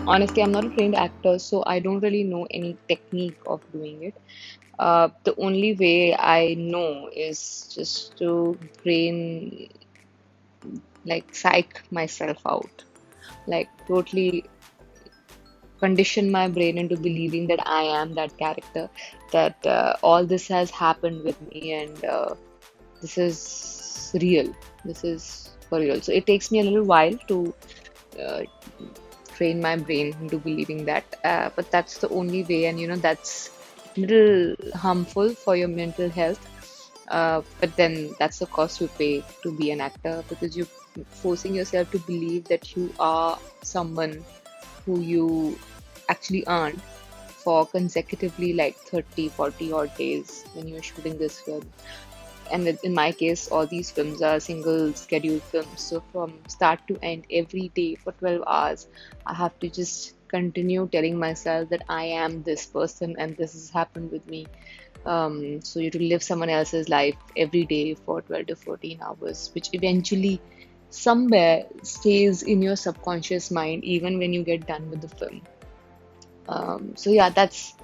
Honestly, I'm not a trained actor, so I don't really know any technique of doing it. The only way I know is just to brain, like, psych myself out, like, totally condition my brain into believing that I am that character, that all this has happened with me, and this is real. This is for real. So it takes me a little while to uh, train my brain into believing that. But that's the only way, and that's little harmful for your mental health. But then that's the cost you pay to be an actor, because you're forcing yourself to believe that you are someone who you actually aren't for consecutively like 30, 40 odd days when you're shooting this film. And in my case, all these films are single scheduled films. So from start to end, every day for 12 hours, I have to just continue telling myself that I am this person and this has happened with me. So you have to live someone else's life every day for 12 to 14 hours, which eventually somewhere stays in your subconscious mind even when you get done with the film. So yeah, that's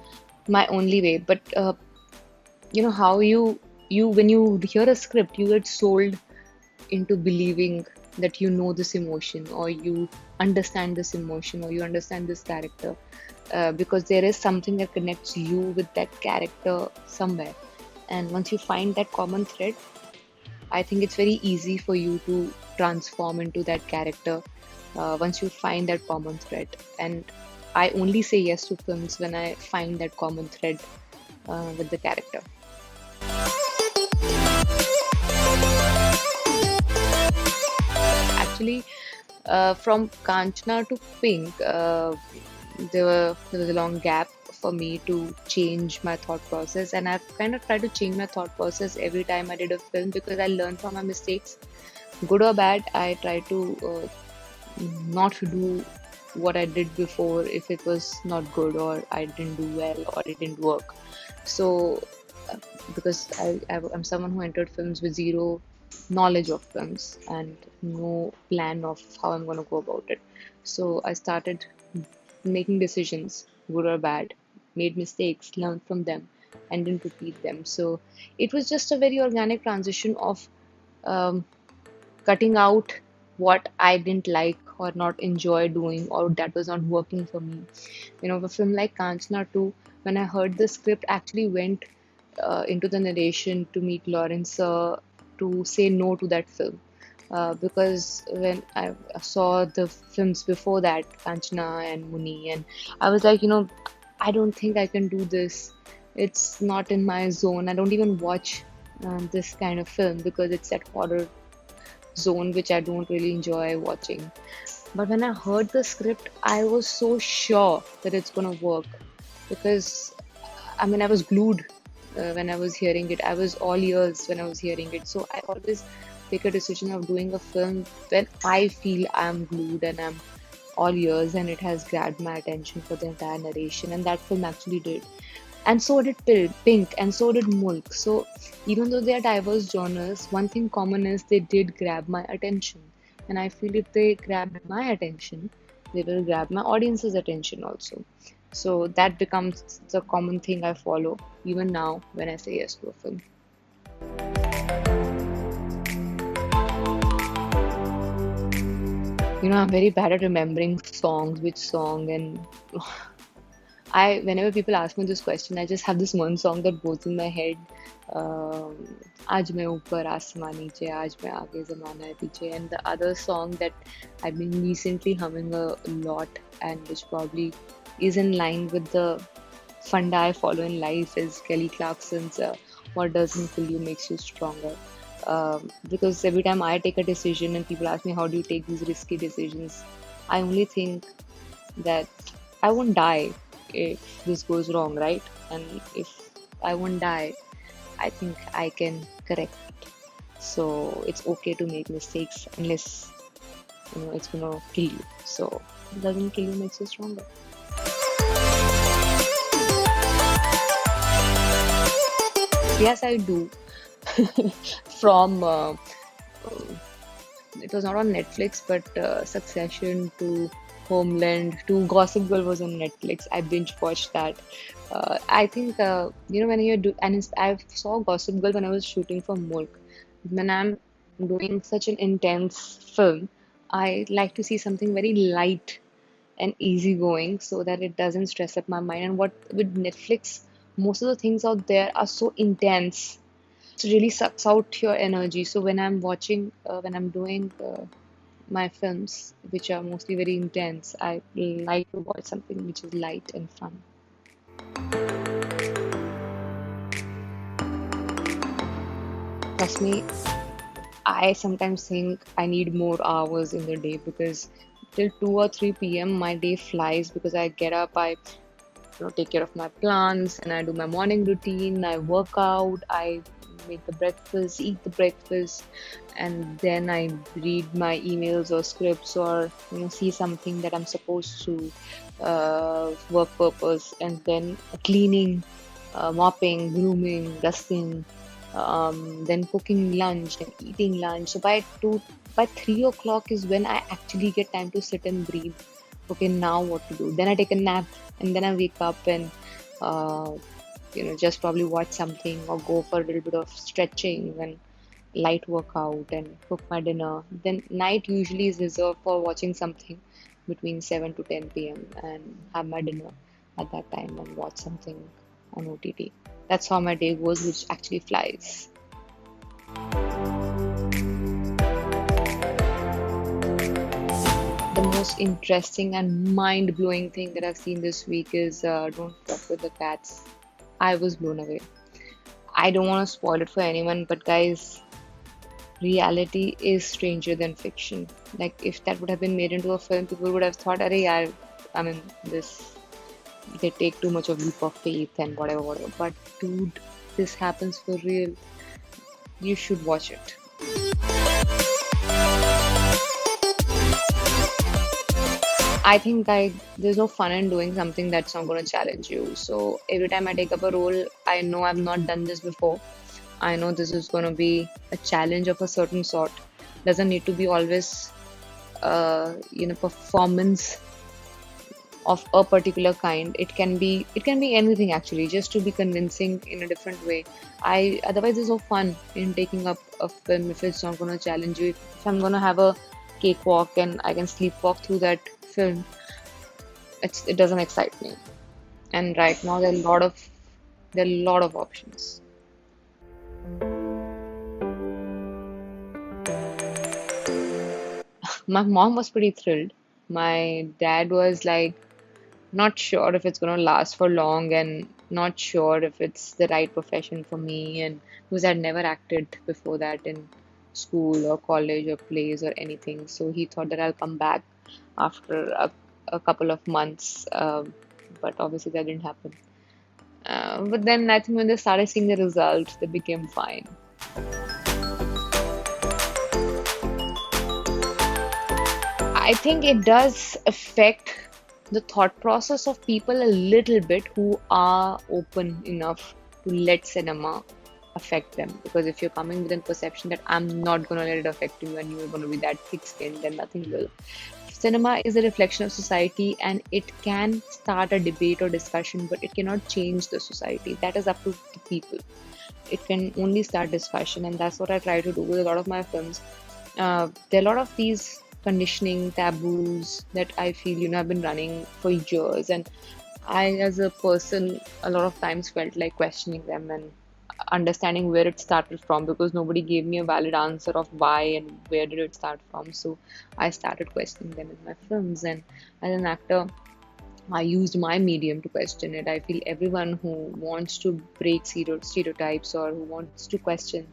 my only way. But how you when you hear a script, you get sold into believing that you know this emotion, or you understand this emotion, or you understand this character, because there is something that connects you with that character somewhere. And once you find that common thread, I think it's very easy for you to transform into that character once you find that common thread. And I only say yes to films when I find that common thread with the character. Actually, from Kanchana to Pink, there was a long gap for me to change my thought process, and I've kind of tried to change my thought process every time I did a film, because I learn from my mistakes, good or bad. I try to not do what I did before if it was not good, or I didn't do well, or it didn't work. So, because I'm someone who entered films with zero knowledge of films and no plan of how I'm going to go about it. So I started making decisions, good or bad, made mistakes, learned from them, and didn't repeat them. So it was just a very organic transition of um, cutting out what I didn't like or not enjoy doing, or that was not working for me. A film like Kanchana 2, when I heard the script, actually went into the narration to meet Lawrence to say no to that film. Because when I saw the films before that, Kanchana and Muni, and I was like, I don't think I can do this. It's not in my zone. I don't even watch this kind of film because it's that horror zone which I don't really enjoy watching. But when I heard the script, I was so sure that it's gonna work, because I mean, I was glued when I was hearing it. I was all ears when I was hearing it. So I always take a decision of doing a film when I feel I'm glued and I'm all ears, and it has grabbed my attention for the entire narration. And that film actually did. And so did Pink, and so did Mulk. So even though they are diverse genres, one thing common is they did grab my attention. And I feel if they grabbed my attention, they will grab my audience's attention also. So that becomes the common thing I follow even now when I say yes to a film. I'm very bad at remembering songs, which song, and whenever people ask me this question, I just have this one song that goes in my head. Um, आज मैं ऊपर आसमान नीचे आज मैं आगे ज़माना है पीछे, and the other song that I've been recently humming a lot, and which probably is in line with the funda I follow in life, is Kelly Clarkson's "What Doesn't Kill You Makes You Stronger." Because every time I take a decision and people ask me how do you take these risky decisions, I only think that I won't die if this goes wrong, right? And if I won't die, I think I can correct it. So it's okay to make mistakes unless it's gonna kill you. So it doesn't kill you makes you stronger. Yes, I do. From it was not on Netflix, but Succession to Homeland to Gossip Girl was on Netflix. I binge watched that. I think when you do, and I saw Gossip Girl when I was shooting for Mulk. When I'm doing such an intense film, I like to see something very light and easygoing so that it doesn't stress up my mind. And what with Netflix, most of the things out there are so intense. It really sucks out your energy. So when I'm doing my films, which are mostly very intense, I like to watch something which is light and fun. Trust me, I sometimes think I need more hours in the day because till 2 or 3 p.m. my day flies because I get up, I take care of my plants and I do my morning routine, I work out, I make the breakfast, eat the breakfast, and then I read my emails or scripts or see something that I'm supposed to work purpose, and then cleaning, mopping, grooming, dusting, then cooking lunch and eating lunch. So by 3 o'clock is when I actually get time to sit and breathe. Okay, now what to do? Then I take a nap, and then I wake up and uh, just probably watch something or go for a little bit of stretching and light workout and cook my dinner. Then night usually is reserved for watching something between 7 to 10 p.m. and have my dinner at that time and watch something on OTT. That's how my day goes, which actually flies. The most interesting and mind-blowing thing that I've seen this week is Don't Fuck with the Cats. I was blown away. I don't want to spoil it for anyone, but guys, reality is stranger than fiction. Like, if that would have been made into a film, people would have thought, "Arey yaar, I mean, this they take too much of leap of faith and whatever, whatever." But dude, this happens for real. You should watch it. I think there's no fun in doing something that's not going to challenge you. So every time I take up a role, I know I've not done this before. I know this is going to be a challenge of a certain sort. Doesn't need to be always, performance of a particular kind. It can be anything actually, just to be convincing in a different way. I otherwise there's no fun in taking up a film if it's not going to challenge you. If I'm going to have a cakewalk and I can sleepwalk through that film, it doesn't excite me. And right now there are a lot of options. My mom was pretty thrilled. My dad was like not sure if it's going to last for long and not sure if it's the right profession for me, and because I'd never acted before that in school or college or plays or anything. So he thought that I'll come back after a couple of months, but obviously that didn't happen. But then I think when they started seeing the results, they became fine. I think it does affect the thought process of people a little bit who are open enough to let cinema affect them. Because if you're coming with a perception that I'm not going to let it affect you and you're going to be that thick skinned, then nothing will. Cinema is a reflection of society and it can start a debate or discussion, but it cannot change the society. That is up to the people. It can only start discussion, and that's what I try to do with a lot of my films. There are a lot of these conditioning taboos that I feel have been running for years, and I, as a person, a lot of times felt like questioning them and understanding where it started from, because nobody gave me a valid answer of why and where did it start from. So I started questioning them in my films, and as an actor, I used my medium to question it. I feel everyone who wants to break stereotypes or who wants to question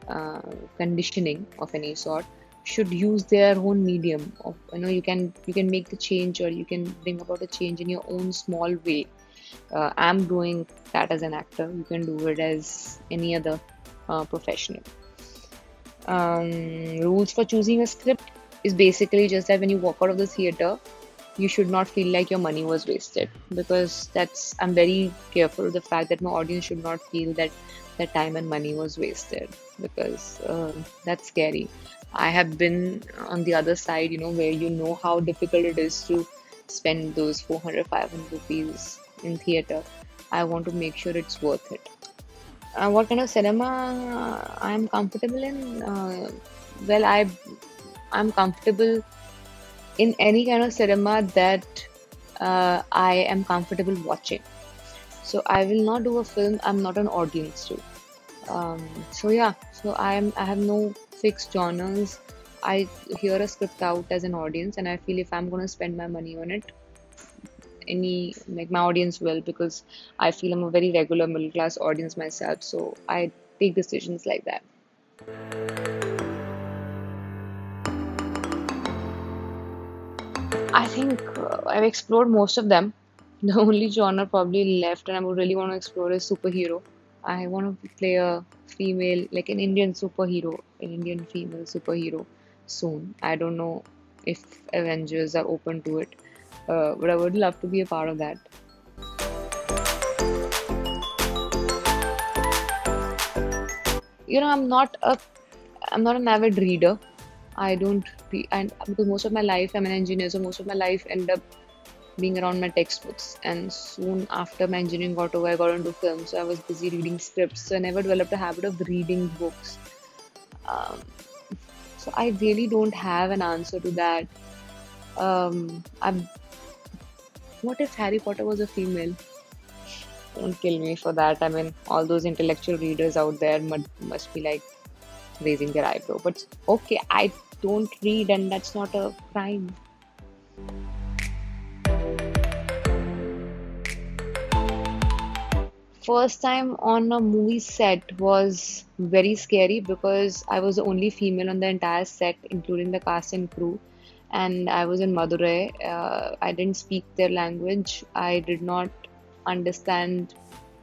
uh, conditioning of any sort should use their own medium. Of you can make the change, or you can bring about a change in your own small way. I'm doing that as an actor. You can do it as any other professional. Rules for choosing a script is basically just that when you walk out of the theater, you should not feel like your money was wasted, because I'm very careful of the fact that my audience should not feel that their time and money was wasted, because that's scary. I have been on the other side, where how difficult it is to spend those 400, 500 rupees in theater. I want to make sure it's worth it. What kind of cinema I'm comfortable in? Well, I'm comfortable in any kind of cinema that I am comfortable watching. So I will not do a film I'm not an audience to. So yeah, so I have no fixed genres. I hear a script out as an audience, and I feel if I'm gonna spend my money on it, any like my audience will, because I feel I'm a very regular middle class audience myself. So I take decisions like that. I think I've explored most of them. The only genre probably left, and I would really want to explore, is superhero. I want to play a female, like an Indian superhero, an Indian female superhero soon. I don't know if Avengers are open to it, but I would love to be a part of that. I'm not an avid reader. I don't read, and because most of my life I'm an engineer, so most of my life ended up being around my textbooks. And soon after my engineering got over, I got into film, so I was busy reading scripts. So I never developed a habit of reading books. Um, so I really don't have an answer to that. I'm, what if Harry Potter was a female? Don't kill me for that. I mean, all those intellectual readers out there must be like raising their eyebrow. But okay, I don't read, and that's not a crime. First time on a movie set was very scary because I was the only female on the entire set, including the cast and crew. And I was in Madurai. I didn't speak their language. I did not understand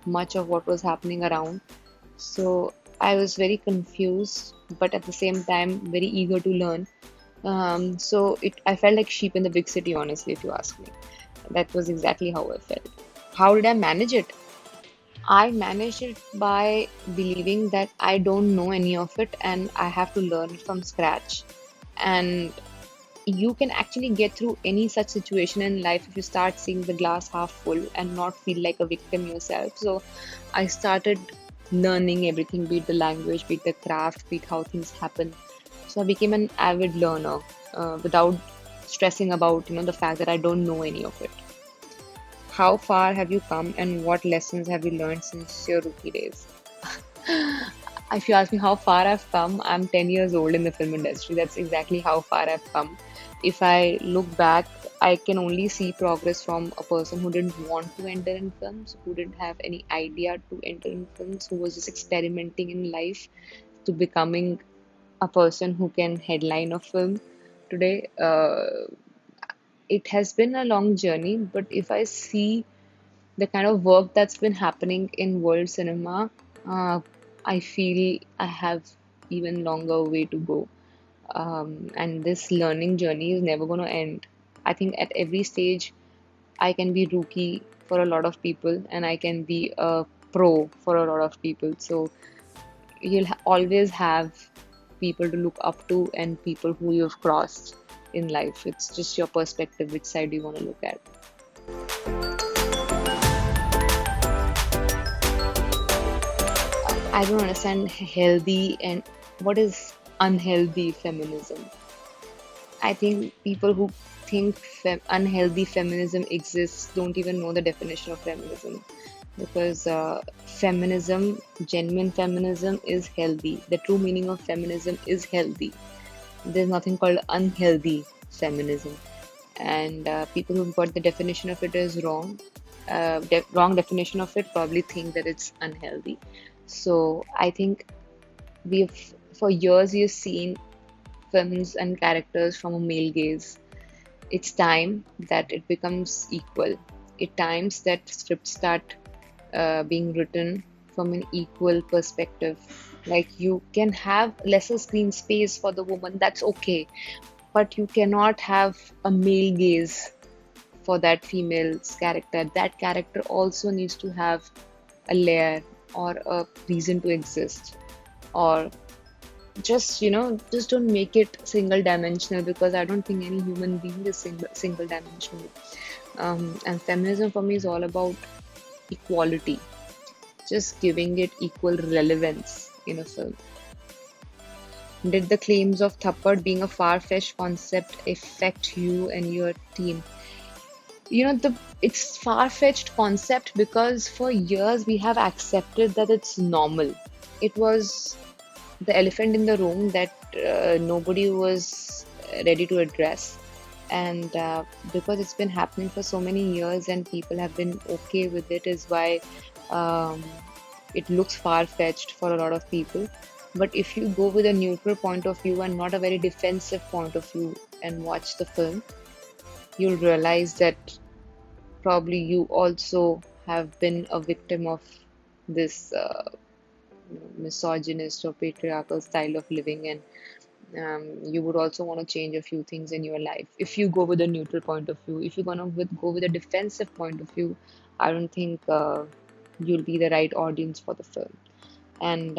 much of what was happening around. So I was very confused, but at the same time, very eager to learn. I felt like sheep in the big city, honestly, if you ask me. That was exactly how I felt. How did I manage it? I manage it by believing that I don't know any of it and I have to learn it from scratch. And you can actually get through any such situation in life if you start seeing the glass half full and not feel like a victim yourself. So I started learning everything, be it the language, be it the craft, be it how things happen. So I became an avid learner without stressing about, the fact that I don't know any of it. How far have you come and what lessons have you learned since your rookie days? If you ask me how far I've come, I'm 10 years old in the film industry. That's exactly how far I've come. If I look back, I can only see progress from a person who didn't want to enter in films, who didn't have any idea to enter in films, who was just experimenting in life, to becoming a person who can headline a film today. It has been a long journey, but if I see the kind of work that's been happening in world cinema, I feel I have even longer way to go. And this learning journey is never going to end. I think at every stage, I can be rookie for a lot of people, and I can be a pro for a lot of people. So you'll always have people to look up to and people who you've crossed in life. It's just your perspective, which side you want to look at. I don't understand healthy and what is unhealthy feminism. I think people who think unhealthy feminism exists don't even know the definition of feminism, because feminism, genuine feminism, is healthy. The true meaning of feminism is healthy. There's nothing called unhealthy feminism, and people who've got the definition of it is wrong. Wrong definition of it probably think that it's unhealthy. So I think we've for years we've seen films and characters from a male gaze. It's time that it becomes equal. It's times that scripts start being written from an equal perspective. Like, you can have lesser screen space for the woman, that's okay, but you cannot have a male gaze for that female's character, that character also needs to have a layer or a reason to exist. Or just, just don't make it single dimensional, because I don't think any human being is single dimensional. And feminism for me is all about equality, just giving it equal relevance in a film. Did the claims of Thappad being a far-fetched concept affect you and your team? It's far-fetched concept because for years we have accepted that it's normal. It was the elephant in the room that nobody was ready to address. And because it's been happening for so many years and people have been okay with it, is why um, it looks far-fetched for a lot of people. But if you go with a neutral point of view and not a very defensive point of view and watch the film, you'll realize that probably you also have been a victim of this misogynist or patriarchal style of living, and you would also want to change a few things in your life if you go with a neutral point of view. If you're gonna go with a defensive point of view, I don't think you'll be the right audience for the film. And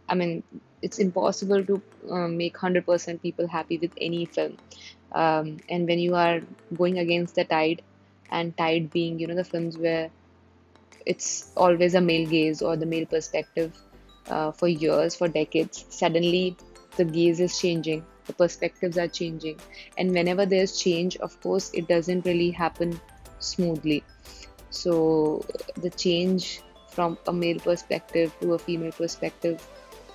I mean, it's impossible to make 100% people happy with any film. And when you are going against the tide, and tide being, the films where it's always a male gaze or the male perspective for years, for decades, suddenly the gaze is changing, the perspectives are changing. And whenever there's change, of course, it doesn't really happen smoothly. So the change from a male perspective to a female perspective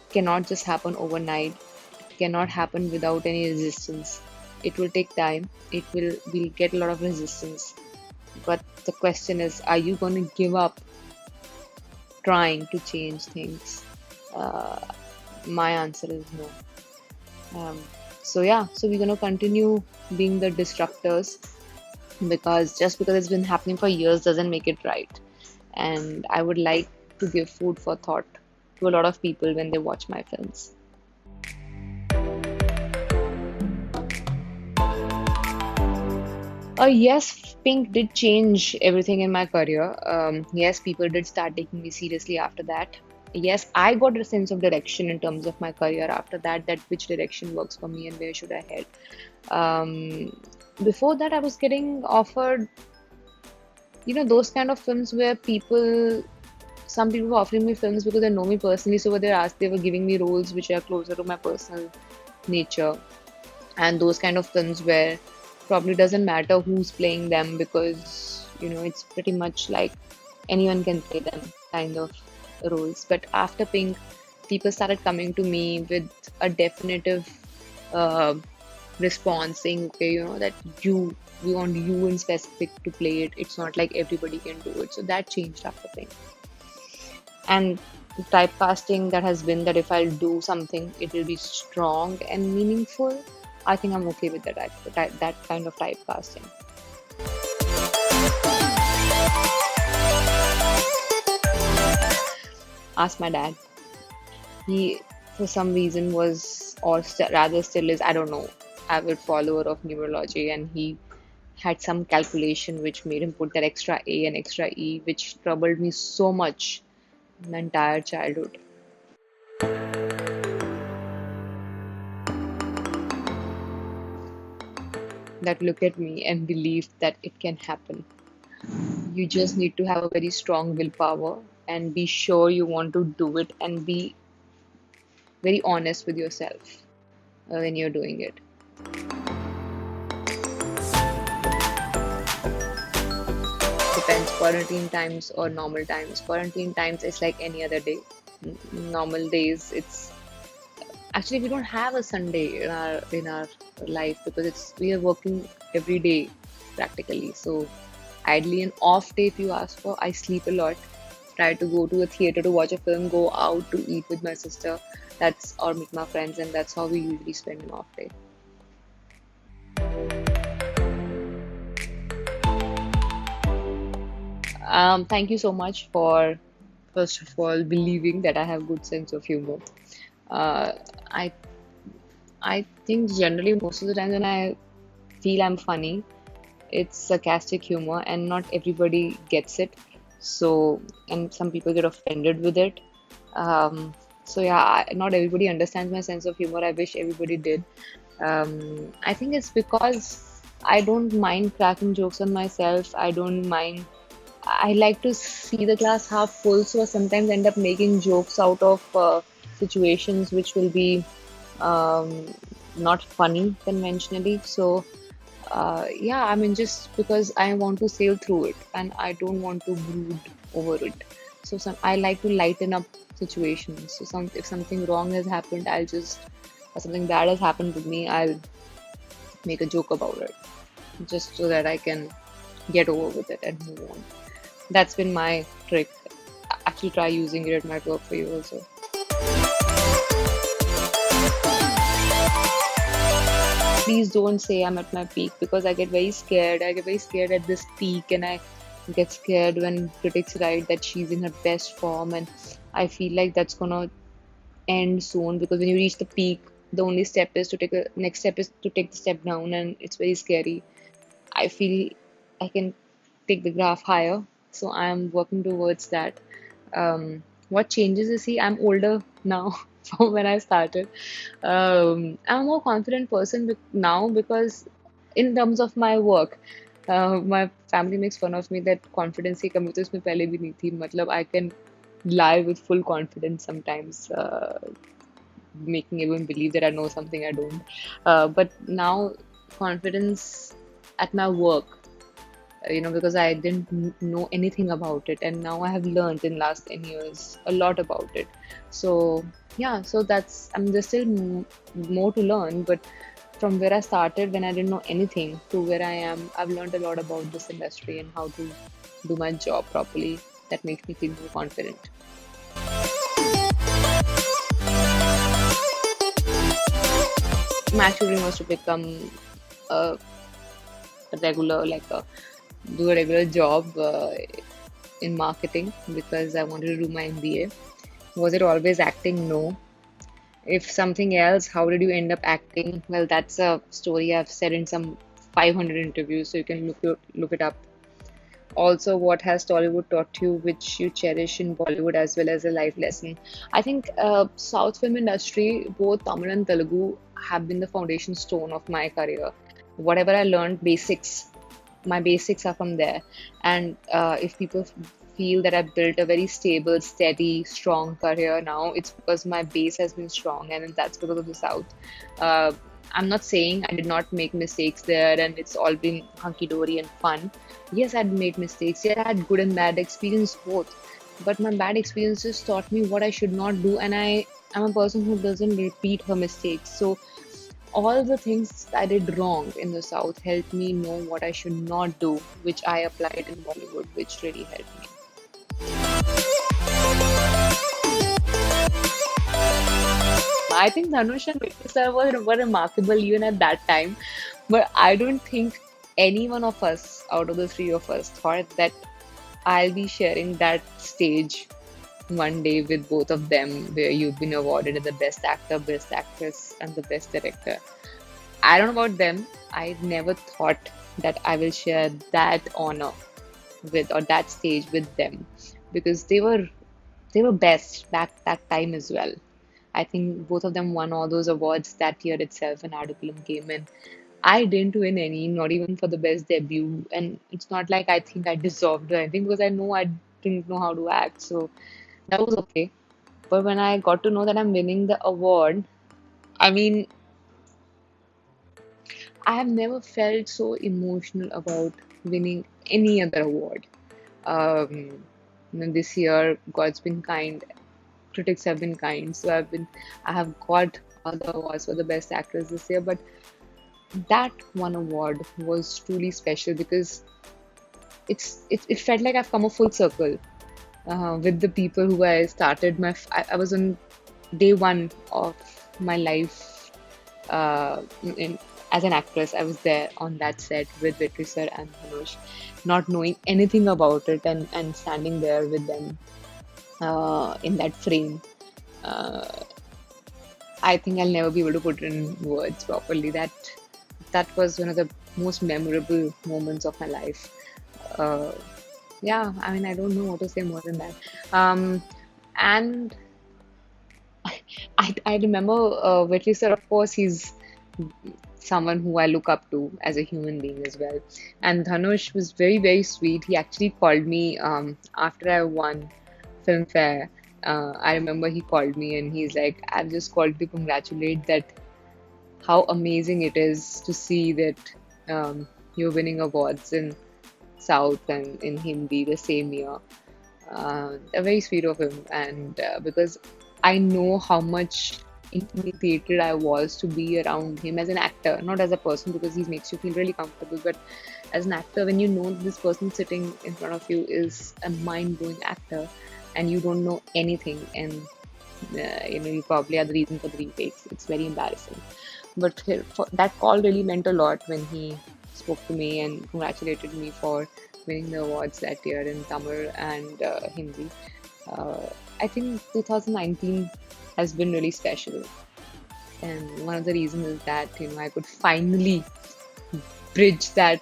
cannot just happen overnight. It cannot happen without any resistance. It will take time. We'll get a lot of resistance. But the question is, are you going to give up trying to change things? Uh, my answer is no. So yeah, so we're going to continue being the disruptors, because just because it's been happening for years doesn't make it right. And I would like to give food for thought to a lot of people when they watch my films. Yes, Pink did change everything in my career. Yes, people did start taking me seriously after that. Yes, I got a sense of direction in terms of my career after that, that which direction works for me and where should I head. Um, Before that, I was getting offered, those kind of films where some people were offering me films because they know me personally, so they were giving me roles which are closer to my personal nature. And those kind of films where probably doesn't matter who's playing them, because it's pretty much like anyone can play them kind of roles. But after Pink, people started coming to me with a definitive uh, response saying, okay, that we want you in specific to play it. It's not like everybody can do it. So that changed after Pink. And typecasting that has been that if I'll do something, it will be strong and meaningful. I think I'm okay with that kind of typecasting. Ask my dad. He, for some reason, was, or rather still is, I don't know, avid follower of numerology, and he had some calculation which made him put that extra A and extra E, which troubled me so much my entire childhood. That look at me and believe that it can happen. You just need to have a very strong willpower and be sure you want to do it, and be very honest with yourself when you're doing it. Depends, quarantine times or normal times. Quarantine times is like any other day. Normal days, it's actually we don't have a Sunday in our life, because we are working every day practically. So ideally an off day, if you ask for, I sleep a lot. Try to go to a theater to watch a film, go out to eat with my sister. That's or meet my friends, and that's how we usually spend an off day. Thank you so much for, first of all, believing that I have good sense of humor. Uh, I I think generally most of the time when I feel I'm funny, It's sarcastic humor, and not everybody gets it. So, and some people get offended with it. So yeah, not everybody understands my sense of humor. I wish everybody did. I think it's because I don't mind cracking jokes on myself. I don't mind. I like to see the glass half full, so I sometimes end up making jokes out of situations which will be um, not funny conventionally. So yeah, I mean, just because I want to sail through it and I don't want to brood over it. So I like to lighten up situations. So if something wrong has happened, or something bad has happened with me, I'll make a joke about it, just so that I can get over with it and move on. That's been my trick. Actually, try using it. It might work for you also. Please don't say I'm at my peak, because I get very scared. I get very scared at this peak, and I get scared when critics write that she's in her best form, and I feel like that's gonna end soon, because when you reach the peak, the only step is to take a next step is to take the step down, and it's very scary. I feel I can take the graph higher, so I'm working towards that. What changes is, see, I'm older now from when I started. I'm a more confident person now, because in terms of my work, my family makes fun of me that confidence ही कमी तो इसमें पहले भी नहीं थी. मतलब I can lie with full confidence sometimes, making everyone believe that I know something I don't. But now confidence at my work, because I didn't know anything about it, and now I have learned in last 10 years a lot about it. So yeah, so there's still more to learn, but from where I started when I didn't know anything to where I am, I've learned a lot about this industry and how to do my job properly. That makes me feel more confident. My dream was to become a regular, do a regular job in marketing, because I wanted to do my MBA. Was it always acting? No. If something else, how did you end up acting? Well, that's a story I've said in some 500 interviews, so you can look it up. Also, what has Tollywood taught you, which you cherish in Bollywood, as well as a life lesson? I think South film industry, both Tamil and Telugu, have been the foundation stone of my career. Whatever I learned, my basics are from there. And if people feel that I've built a very stable, steady, strong career now, it's because my base has been strong, and that's because of the South. Uh, I'm not saying I did not make mistakes there and it's all been hunky dory and fun. Yes, I'd made mistakes. Yeah, I had good and bad experience both. But my bad experiences taught me what I should not do, and I am a person who doesn't repeat her mistakes. So all the things I did wrong in the South helped me know what I should not do, which I applied in Bollywood, which really helped me. I think Dhanush and Vicky sir were remarkable even at that time, but I don't think any one of us out of the three of us thought that I'll be sharing that stage one day with both of them, where you've been awarded as the best actor, best actress, and the best director. I don't know about them. I never thought that I will share that honor with, or that stage with them, because they were best back that time as well. I think both of them won all those awards that year itself, and Adukulam came in. I didn't win any, not even for the best debut. And it's not like I think I deserved anything, because I know I didn't know how to act. So that was okay. But when I got to know that I'm winning the award, I mean, I have never felt so emotional about winning any other award. Um, this year, God's been kind, critics have been kind, so I have got other awards for the best actress this year. But that one award was truly special, because it felt like I've come a full circle with the people who I started I was on day one of my life in, as an actress. I was there on that set with Vitri sir and Hanush, not knowing anything about it, and standing there with them in that frame. Uh, I think I'll never be able to put it in words properly. That was one of the most memorable moments of my life. Uh, yeah, I mean, I don't know what to say more than that. And I remember Whitley sir, of course, he's someone who I look up to as a human being as well. And Dhanush was very, very sweet. He actually called me after I won Filmfare. I remember he called me and he's like, I've just called to congratulate that how amazing it is to see that you're winning awards in South and in Hindi the same year. Very sweet of him, and because I know how much intimidated I was to be around him as an actor, not as a person, because he makes you feel really comfortable, but as an actor, when you know this person sitting in front of you is a mind-blowing actor, and you don't know anything, and you probably are the reason for the retakes. It's very embarrassing. But that call really meant a lot when he spoke to me and congratulated me for winning the awards that year in Tamil and Hindi. Uh, I think 2019 has been really special, and one of the reasons is that I could finally bridge that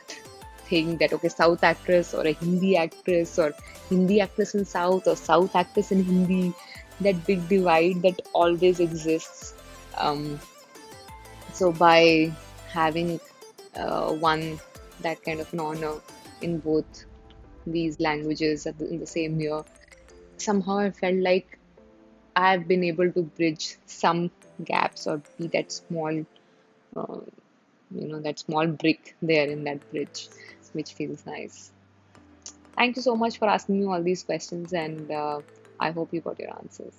thing that okay, South actress or a Hindi actress or Hindi actress in South or South actress in Hindi, that big divide that always exists. Um, so by having won that kind of an honor in both these languages in the same year, somehow I felt like I've been able to bridge some gaps or be that small, uh, that small brick there in that bridge, which feels nice. Thank you so much for asking me all these questions, and I hope you got your answers.